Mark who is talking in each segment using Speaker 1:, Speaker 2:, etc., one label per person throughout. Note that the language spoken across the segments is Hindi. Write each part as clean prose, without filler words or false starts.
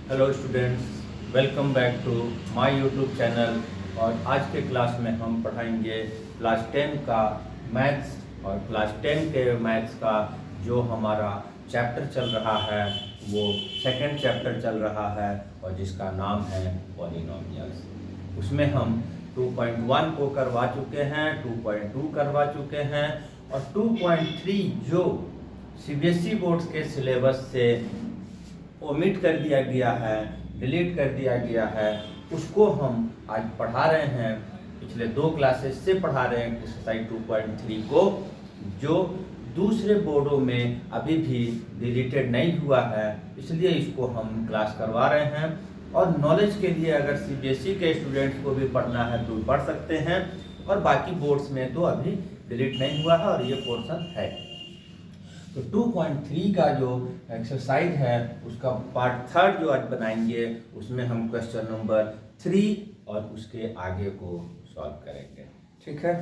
Speaker 1: Hello students, welcome back to my YouTube channel. और आज के क्लास में हम पढ़ाएंगे क्लास 10 का मैथ्स। और क्लास 10 के मैथ्स का जो हमारा चैप्टर चल रहा है वो सेकंड चैप्टर चल रहा है और जिसका नाम है पॉलिनोमियल्स। उसमें हम 2.1 को करवा चुके हैं, 2.2 करवा चुके हैं और 2.3 जो सीबीएसई बोर्ड्स के सिलेबस से ओमिट कर दिया गया है, डिलीट कर दिया गया है, उसको हम आज पढ़ा रहे हैं। पिछले 2 क्लासेस से पढ़ा रहे हैं एक्सरसाइज 2.3 को, जो दूसरे बोर्डों में अभी भी डिलीटेड नहीं हुआ है, इसलिए इसको हम क्लास करवा रहे हैं। और नॉलेज के लिए अगर सीबीएसई के स्टूडेंट्स को भी पढ़ना है तो पढ़ सकते हैं, और बाकी बोर्ड्स में तो अभी डिलीट नहीं हुआ है और ये पोर्शन है। तो 2.3 का जो एक्सरसाइज है उसका पार्ट 3 जो आज बनाएंगे, उसमें हम क्वेश्चन नंबर 3 और उसके आगे को सॉल्व करेंगे। ठीक है।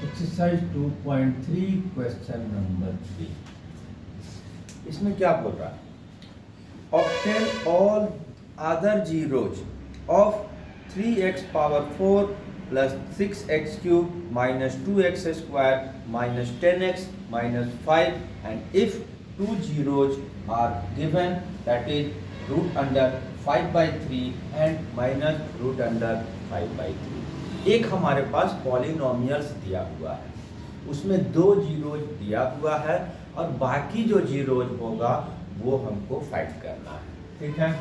Speaker 1: Exercise 2.3 question number 3। इसमें क्या बोल रहा है? Obtain all other zeros of 3x power 4 plus 6x cube minus 2x square minus 10x minus 5 and if 2 zeros are given, that is root under 5/3 and minus root under 5/3। एक हमारे पास पॉलिनोमियल्स दिया हुआ है, उसमें 2 जीरोज दिया हुआ है और बाकी जो जीरोज होगा वो हमको फाइंड करना है। ठीक है।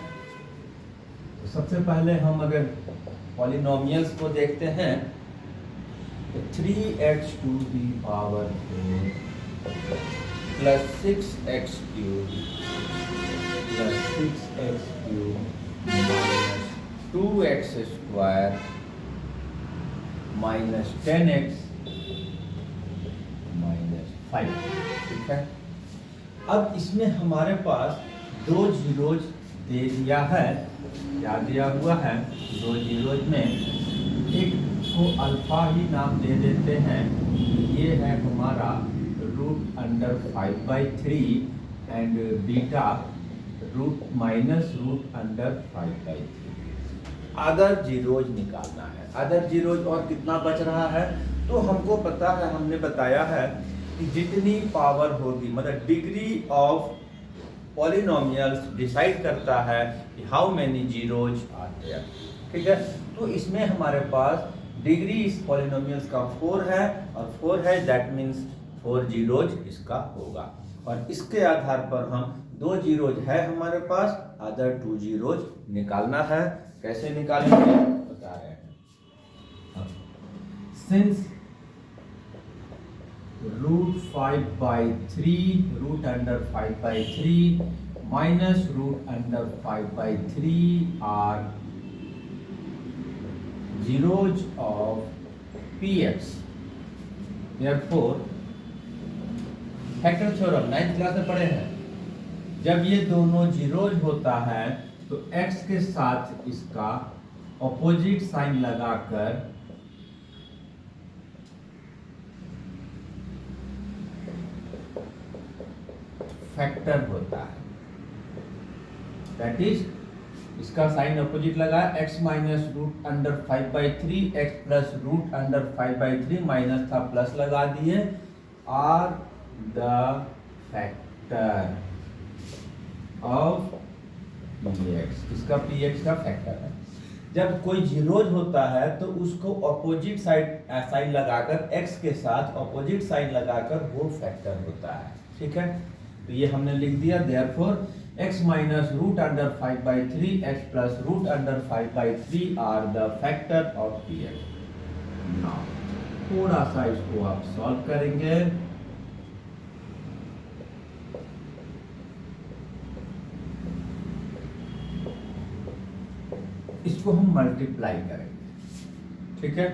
Speaker 1: तो सबसे पहले हम अगर पॉलिनोमियल्स को देखते हैं तो 3x to the power 4 plus 6x cube plus 6x cube minus 2x square minus 10x minus 5। ठीक है। अब इसमें हमारे पास 2 जीरोज दे दिया है। क्या दिया हुआ है? 2 जीरोज में एक को अल्फा ही नाम दे देते हैं, ये है हमारा root under 5/3 and beta root minus root under 5/3। Other zeros निकालना है। अदर जीरोज और कितना बच रहा है? तो हमको पता है, हमने बताया है कि जितनी पावर होगी, मतलब डिग्री ऑफ पॉलिनोमियल्स डिसाइड करता है कि how many zeros are there. ठीक है। तो इसमें हमारे पास डिग्री इस पॉलिनोमियल्स का 4 है और 4 है, दैट मीन्स 4 जीरोज इसका होगा। और इसके आधार पर हम 2 जीरोज है हमारे पास, अदर 2 जीरोज निकालना है। कैसे निकालेंगे बता रहे हैं। Since root 5/3 root under 5/3 minus root under 5/3 are zeros of px, therefore factor theorem 9th class में पढ़े हैं। जब ये दोनों जीरोज होता है तो x के साथ इसका ऑपोजिट साइन लगाकर फैक्टर होता है। दैट इज इसका साइन अपोजिट लगा, x minus root under 5/3 x plus root under 5/3 minus था प्लस लगा दिए, are the factor of px। इसका px का फैक्टर है। जब कोई जीरोज होता है तो उसको ऑपोजिट साइन लगाकर, x के साथ ऑपोजिट साइन लगाकर वो फैक्टर होता है। ठीक है। तो ये हमने लिख दिया, therefore x minus root under 5/3 x plus root under 5/3 are the factor of px। Now थोड़ा सा इसको आप सॉल्व करेंगे। इसको हम मल्टीप्लाई करेंगे। ठीक है।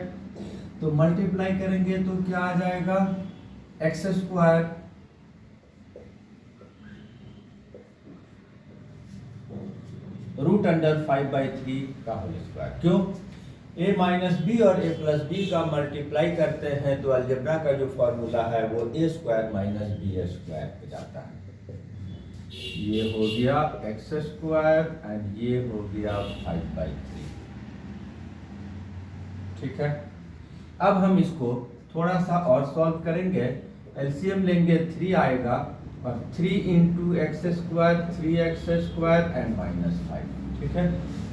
Speaker 1: तो मल्टीप्लाई करेंगे तो क्या आ जाएगा? एक्स स्क्वायर √5/3 का होल स्क्वायर। क्यों? a माइनस बी और a प्लस बी का मल्टीप्लाई करते हैं तो अलजेब्रा का जो फॉर्मूला है वो a² माइनस b² हो जाता है। ये हो गया x² एंड ये हो गया 5/3। ठीक है, अब हम इसको थोड़ा सा और सॉल्व करेंगे। एलसीएम लेंगे 3 आएगा और 3 इंटू x² 3x² एंड -5। ठीक है,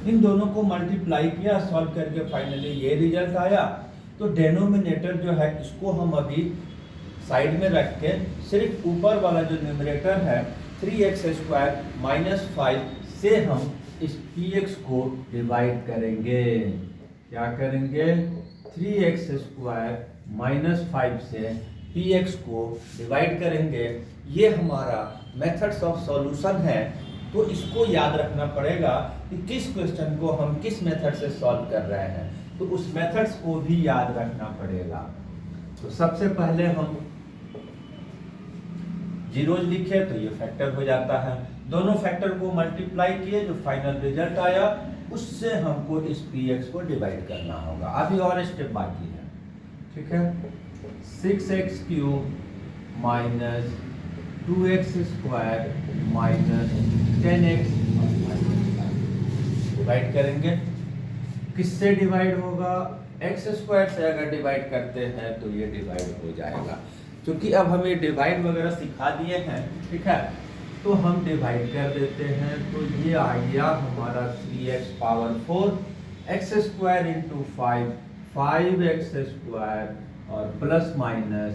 Speaker 1: इन दोनों को मल्टीप्लाई किया, सॉल्व करके फाइनली ये रिजल्ट आया। तो डेनोमिनेटर जो है इसको हम अभी साइड में रख के सिर्फ ऊपर वाला जो न्यूमरेटर है 3x² -5 से हम इस px को डिवाइड करेंगे। क्या करेंगे? 3x² -5 से px को डिवाइड करेंगे। ये हमारा मेथड्स ऑफ सॉल्यूशन है, तो इसको याद रखना पड़ेगा कि किस क्वेश्चन को हम किस मेथड से सॉल्व कर रहे हैं, तो उस मेथड्स को भी याद रखना पड़ेगा। तो सबसे पहले हम जीरोज लिखे तो ये फैक्टर हो जाता है, दोनों फैक्टर को मल्टीप्लाई किए, जो फाइनल रिजल्ट आया उससे हमको इस px को डिवाइड करना होगा। अभी और स्टेप बाकी है। ठीक है, 6x³ minus 2x² minus 10x divide करेंगे। किससे डिवाइड होगा? x² से अगर डिवाइड करते हैं तो ये डिवाइड हो जाएगा। क्योंकि अब हमें डिवाइड वगैरह सिखा दिए हैं, ठीक है, तो हम डिवाइड कर देते हैं। तो ये आ गया हमारा 3x⁴ x² इंटू 5 5x² और प्लस माइनस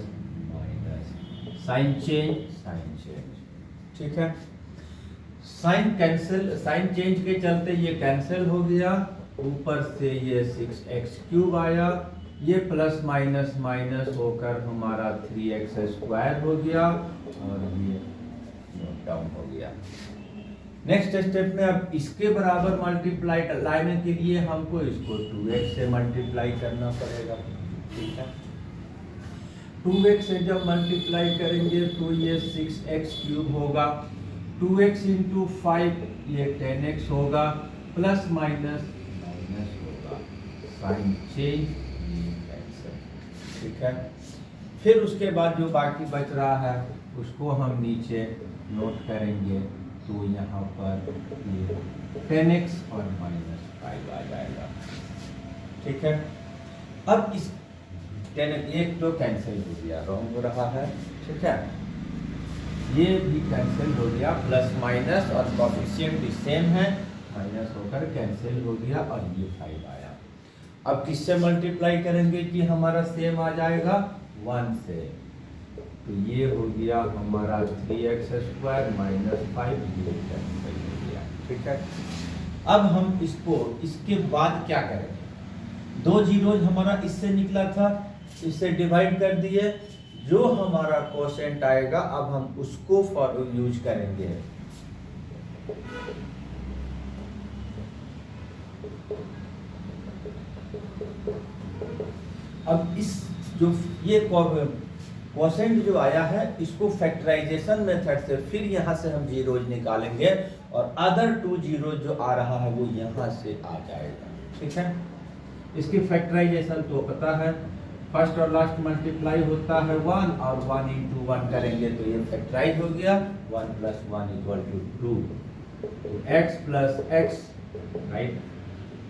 Speaker 1: साइन चेंज। ठीक है, साइन कैंसिल, साइन चेंज के चलते ये कैंसिल हो गया। ऊपर से ये 6x³ आया, ये प्लस माइनस माइनस होकर हमारा 3x² हो गया और ये नोट डाउन हो गया। नेक्स्ट स्टेप में अब इसके बराबर मल्टीप्लाई लाने के लिए हमको इसको 2x से मल्टीप्लाई करना पड़ेगा। ठीक है, 2x से जब मल्टीप्लाई करेंगे तो ये 6x³ होगा, 2x इंटू 5 ये 10x होगा, प्लस माइनस माइनस होगा, साइन चेंज। ठीक है, फिर उसके बाद जो बाकी बच रहा है उसको हम नीचे नोट करेंगे। तो यहाँ पर ये 10x और -5 आ जाएगा। ठीक है, अब इस 10x एक तो कैंसिल हो गया, रॉन्ग हो रहा है। ठीक है, ये भी कैंसिल हो गया, प्लस माइनस और कोएफिशिएंट भी सेम है, माइनस होकर कैंसिल हो गया और ये 5 आया। अब किससे मल्टीप्लाई करेंगे कि हमारा सेम आ जाएगा? 1 से। तो ये हो गया हमारा 3x² -5, ये कैंसिल हो गया। ठीक है, अब हम इसको इसके बाद क्या करेंगे? 2 जीरोज हमारा इससे निकला था, इससे डिवाइड कर दिए, जो हमारा कोशेंट आएगा अब हम उसको फॉर यूज करेंगे। अब इस जो ये कोशेंट जो आया है इसको फैक्टराइजेशन मेथड से फिर यहाँ से हम जीरोज निकालेंगे और अदर 2 जीरो जो आ रहा है वो यहाँ से आ जाएगा। ठीक है, इसकी फैक्टराइजेशन तो पता है, फर्स्ट और लास्ट मल्टीप्लाई होता है 1 और 1 इंटू 1 करेंगे तो ये फैक्टराइज हो गया, 1 + 1 = 2, x प्लस x, राइट।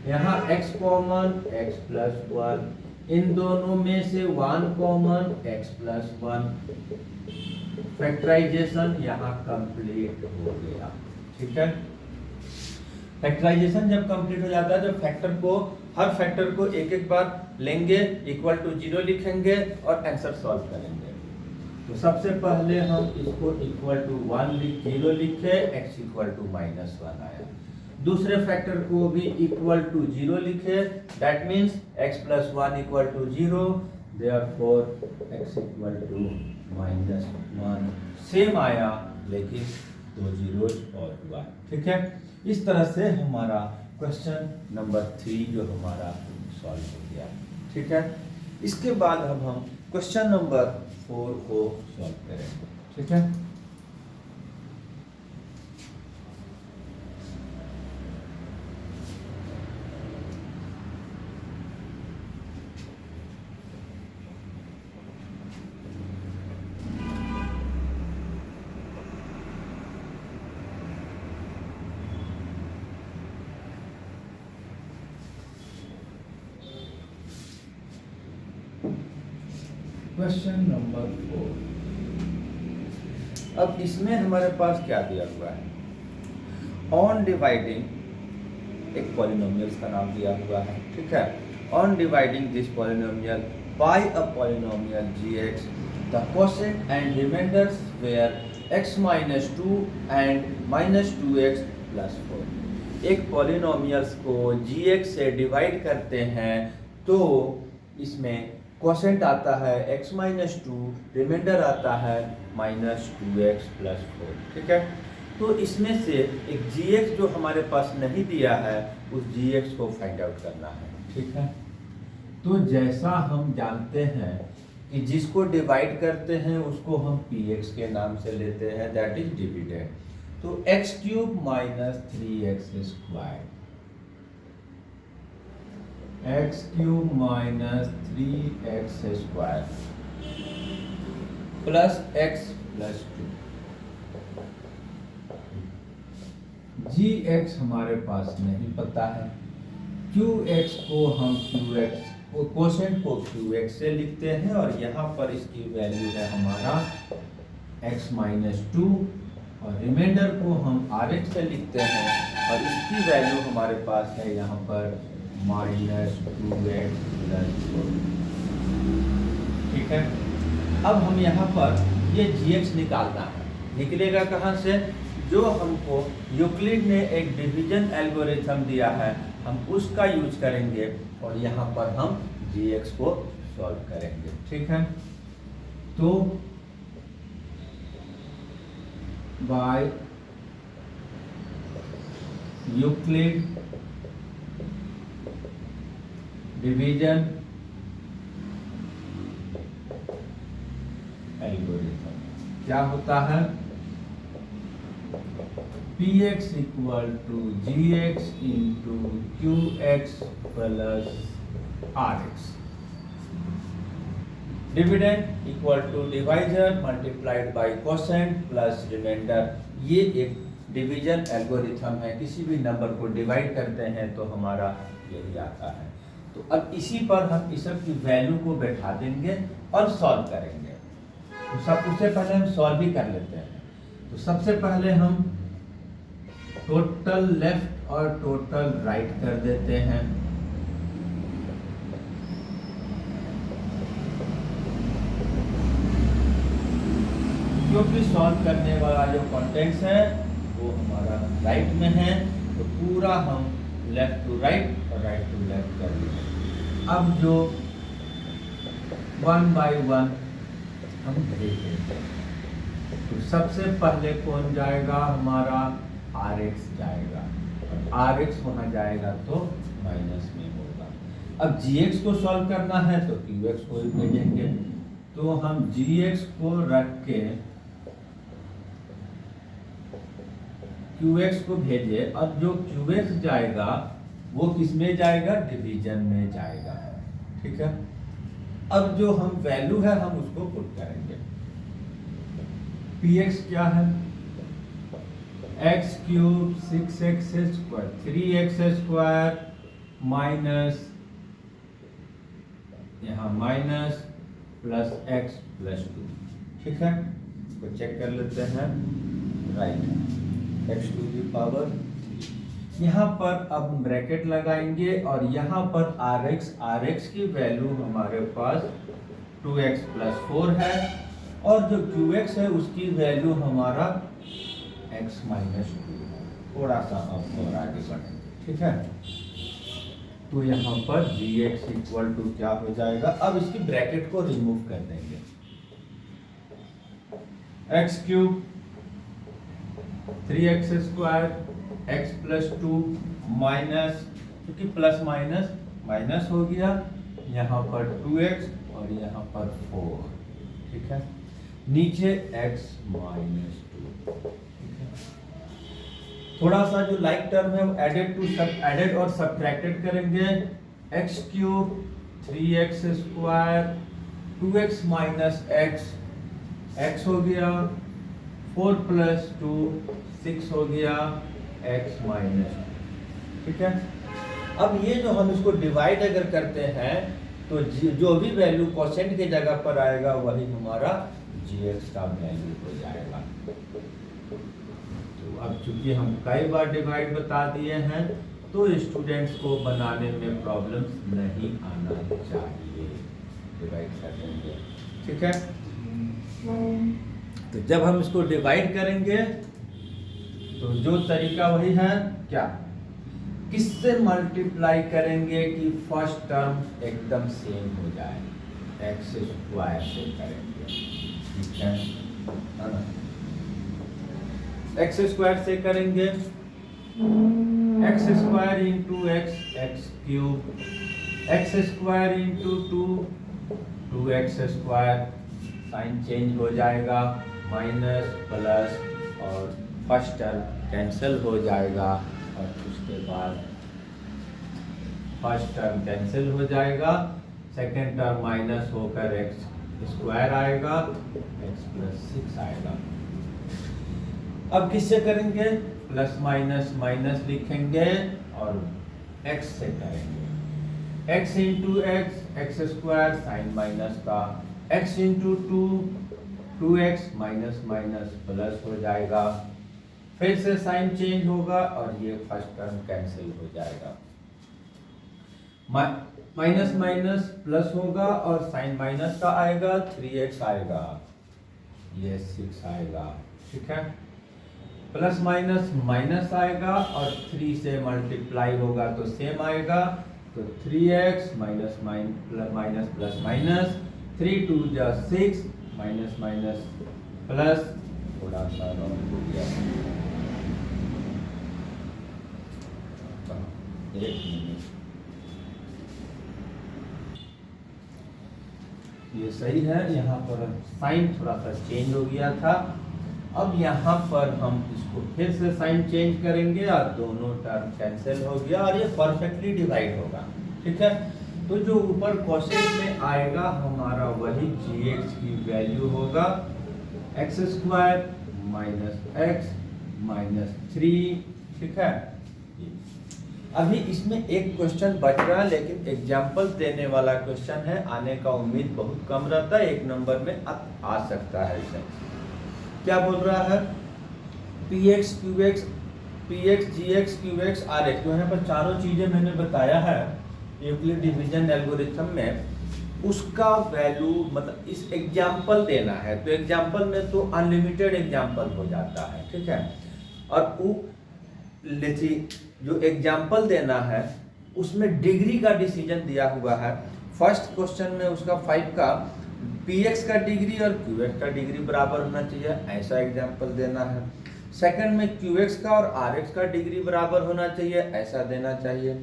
Speaker 1: यहाँ x कॉमन, x + 1, इन दोनों में से 1 कॉमन, x + 1, फैक्टराइजेशन यहाँ कंप्लीट हो गया। ठीक है, फैक्टराइजेशन जब कंप्लीट हो जाता है तो फैक्टर को, हर फैक्टर को एक एक बार लेंगे, = 0 लिखेंगे और आंसर सॉल्व करेंगे। तो सबसे पहले हम इसको =0 लिखे, x =−1 आया। दूसरे फैक्टर को भी =0 लिखे, that means x + 1 = 0, therefore x = -1। Same आया लेकिन 2 जीरोज और हुआ। ठीक है, इस तरह से हमारा क्वेश्चन नंबर 3 जो हमारा सॉल्व हो गया। ठीक है, इसके बाद अब हम क्वेश्चन नंबर 4 को सॉल्व करेंगे। ठीक है, क्वेश्चन नंबर 4। अब इसमें हमारे पास क्या दिया हुआ है, ऑन डिवाइडिंग एक पॉलिनोमियल्स का नाम दिया हुआ है, ठीक है। On dividing this polynomial by a polynomial gx, the quotient and remainders where x minus 2 and minus 2x plus 4। एक पॉलिनोमियल्स को gx से डिवाइड करते हैं तो इसमें क्वोशिएंट आता है x minus 2, रिमाइंडर आता है minus 2x plus 4, ठीक है। तो इसमें से एक gx जो हमारे पास नहीं दिया है उस gx को फाइंड आउट करना है, ठीक है। तो जैसा हम जानते हैं कि जिसको डिवाइड करते हैं उसको हम px के नाम से लेते हैं, दैट इज डिविडेंड। तो x cube minus 3x square, x cube minus 3x square plus x plus 2। gx हमारे पास नहीं पता है, qx को हम qx क्वोशिएंट को qx से लिखते हैं और यहाँ पर इसकी वैल्यू है हमारा x माइनस 2 और रिमाइंडर को हम rx से लिखते हैं और इसकी वैल्यू हमारे पास है यहाँ पर माइनस 2x प्लस 4, ठीक है। अब हम यहाँ पर ये gx निकालना है, निकलेगा कहाँ से, जो हमको यूक्लिड ने एक डिवीजन एल्गोरिथम दिया है हम उसका यूज करेंगे और यहाँ पर हम gx को सॉल्व करेंगे, ठीक है। तो बाय यूक्लिड डिवीजन एल्गोरिथम क्या होता है, px equal to gx into qx plus rx, dividend equal to divisor multiplied by quotient plus remainder. ये एक डिवीजन एल्गोरिथम है, किसी भी नंबर को डिवाइड करते हैं तो हमारा यही आता है। तो अब इसी पर हम इस सब की वैल्यू को बैठा देंगे और सॉल्व करेंगे। तो सबसे पहले हम सॉल्व भी कर लेते हैं। तो सबसे पहले हम टोटल लेफ्ट और टोटल राइट कर देते हैं। क्योंकि सॉल्व करने वाला जो कंटेंट्स है वो हमारा राइट में है, तो पूरा हम लेफ्ट टू राइट और राइट टू लेफ्ट कर देंगे। अब जो 1 बाय 1 हम देखेंगे, तो सबसे पहले कौन जाएगा, हमारा rx जाएगा और rx वहाँ जाएगा तो माइनस में होगा। अब gx को सॉल्व करना है तो qx को ही भेजेंगे, तो हम gx को रख के qx को भेजे और जो qx जाएगा वो किस में जाएगा, डिवीजन में जाएगा, ठीक है। अब जो हम वैल्यू है हम उसको पुट करेंगे। px क्या है, x cube 6x square 3x square minus यहाँ माइनस प्लस x प्लस 2, ठीक है। तो चेक कर लेते हैं, राइट है x टू दी पावर। यहाँ पर अब ब्रैकेट लगाएंगे और यहाँ पर rx की वैल्यू हमारे पास 2x प्लस 4 है और जो qx है उसकी वैल्यू हमारा x माइनस 2 है। थोड़ा सा अब और आगे बढ़ेंगे, ठीक है। तो यहाँ पर gx इक्वल टू क्या हो जाएगा, अब इसकी ब्रैकेट को रिमूव कर देंगे, x cube 3x square x plus 2 minus, क्योंकि प्लस माइनस माइनस हो गया, यहाँ पर 2x और यहाँ पर 4, ठीक है। नीचे x माइनस 2, ठीक है। थोड़ा सा जो लाइक टर्म है वो एडेड और सब्ट्रैक्टेड करेंगे। x cube 3x square 2x minus x हो गया, 4 प्लस 2 6 हो गया, x माइनस, ठीक है। अब ये जो हम इसको डिवाइड अगर करते हैं तो जो भी वैल्यू कोसेंट की जगह पर आएगा वही हमारा gx का वैल्यू हो जाएगा। तो अब चूंकि हम कई बार डिवाइड बता दिए हैं तो स्टूडेंट्स को बनाने में प्रॉब्लम्स नहीं आना चाहिए। डिवाइड कर देंगे, ठीक है। तो जब हम इसको डिवाइड करेंगे तो जो तरीका वही है, क्या किससे मल्टीप्लाई करेंगे कि फर्स्ट टर्म एकदम सेम हो जाए, एक्स स्क्वायर से करेंगे, ठीक है ना। एक्स स्क्वायर से करेंगे, x square into x, x cube, x square into two, two x square, sign change हो जाएगा, माइनस प्लस और फर्स्ट टर्म कैंसिल हो जाएगा और उसके बाद फर्स्ट टर्म कैंसिल हो जाएगा, सेकेंड टर्म माइनस होकर एक्स स्क्वायर आएगा, एक्स प्लस 6 आएगा। अब किससे करेंगे, प्लस माइनस माइनस लिखेंगे और एक्स से करेंगे, x into x, x square sine minus का, x into two, two x minus minus plus हो जाएगा, फिर से साइन चेंज होगा और ये फर्स्ट टर्म कैंसिल हो जाएगा, माइनस माइनस प्लस होगा और साइन माइनस का आएगा, 3x आएगा, ये 6 आएगा, ठीक है। प्लस माइनस माइनस आएगा और 3 से मल्टीप्लाई होगा तो सेम आएगा, तो 3x minus minus plus minus, 3 2 जा 6, माइनस माइनस प्लस, थोड़ा सा रॉन्ग हो गया, एक मिनट, ये सही है, यहाँ पर साइन थोड़ा सा चेंज हो गया था। अब यहाँ पर हम इसको फिर से साइन चेंज करेंगे और दोनों टर्म कैंसिल हो गया और ये परफेक्टली डिवाइड होगा, ठीक है। तो जो ऊपर कोसेंट में आएगा हमारा वही gx की वैल्यू होगा, x square minus x minus 3, ठीक है। अभी इसमें एक क्वेश्चन बच रहा है लेकिन एग्जाम्पल देने वाला क्वेश्चन है, आने का उम्मीद बहुत कम रहता है, 1 नंबर में आ सकता है। इसे क्या बोल रहा है, px qx, px gx qx rx, जो यहाँ पर चारों चीजें मैंने बताया है यूक्लिड डिवीजन एल्गोरिथम में, उसका वैल्यू मतलब इस एग्जाम्पल देना है। तो एग्जाम्पल में तो अनलिमिटेड एग्जाम्पल हो जाता है, ठीक है। और वो जो एग्जाम्पल देना है उसमें डिग्री का डिसीजन दिया हुआ है। फर्स्ट क्वेश्चन में उसका 5 का px का डिग्री और qx का डिग्री बराबर होना चाहिए, ऐसा एग्जाम्पल देना है। सेकंड में qx का और rx का डिग्री बराबर होना चाहिए, ऐसा देना चाहिए।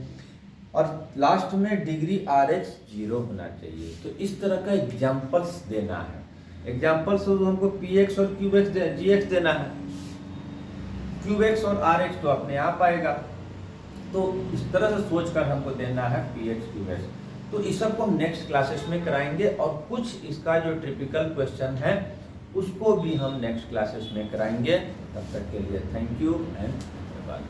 Speaker 1: और लास्ट में डिग्री rx 0 होना चाहिए। तो इस तरह का एग्जाम्पल्स देना है। एग्जाम्पल्स हमको px और qx gx देना है, qx और rx तो अपने आप आएगा। तो इस तरह से सोचकर हमको देना है px qx। तो इस सब को हम नेक्स्ट क्लासेस में कराएंगे और कुछ इसका जो टिपिकल क्वेश्चन है उसको भी हम नेक्स्ट क्लासेस में कराएंगे। तब तक के लिए थैंक यू एंड बाय।